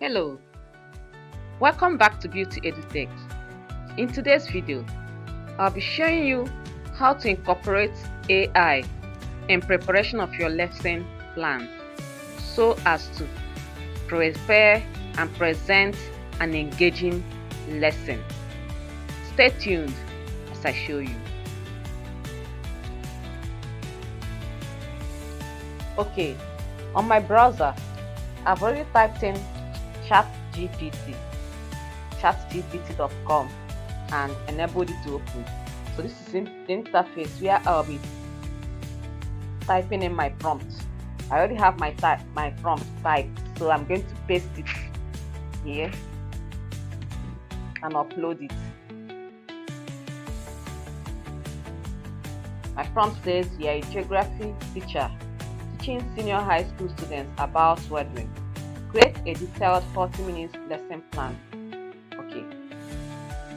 Hello, welcome back to Beauty EduTech. In today's video, I'll be showing you how to incorporate AI in preparation of your lesson plan so as to prepare and present an engaging lesson. Stay tuned as I show you. Okay, on my browser, I've already typed in ChatGPT, chatgpt.com, and enabled it to open. So this is in the interface where I'll be typing in my prompt. I already have my prompt typed, so I'm going to paste it here and upload it. My prompt says you're a geography teacher teaching senior high school students about weathering. Create a detailed 40 minutes lesson plan. Okay,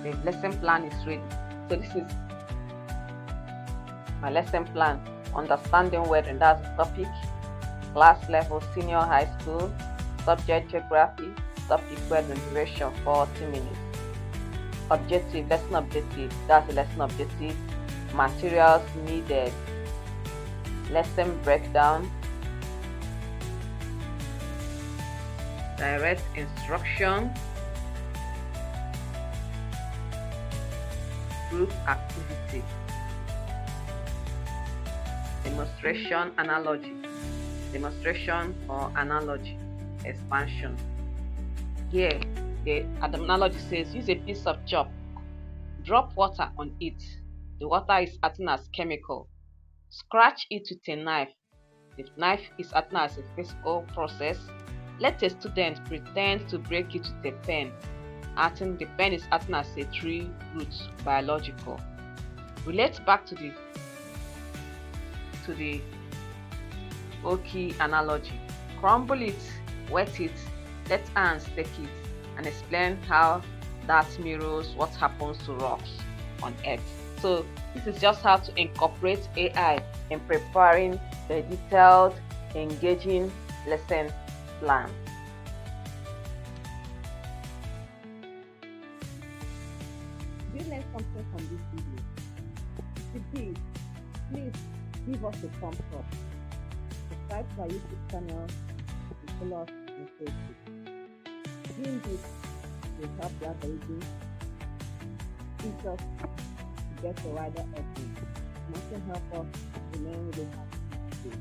the lesson plan is ready. So this is my lesson plan. Understanding weathering, that's the topic. Class level senior high school. Subject geography. Topic weathering, duration 40 minutes. Objective, lesson objective, that's the lesson objective. Materials needed. Lesson breakdown. Direct instruction. Group activity. Demonstration analogy. Demonstration or analogy. Expansion. Here, the analogy says use a piece of chalk. Drop water on it. The water is acting as chemical. Scratch it with a knife. The knife is acting as a physical process. Let a student pretend to break it with a pen. The pen is acting as a tree root, biological. Relate back to the okay analogy. Crumble it, wet it, let hands take it, and explain how that mirrors what happens to rocks on Earth. So this is just how to incorporate AI in preparing a detailed, engaging lesson plan. Did you learn something from this video? If you did, please give us a thumbs up. Subscribe to our YouTube channel and follow us on Facebook. Doing this will help the algorithm teach us to get a wider audience and also help us remain really happy.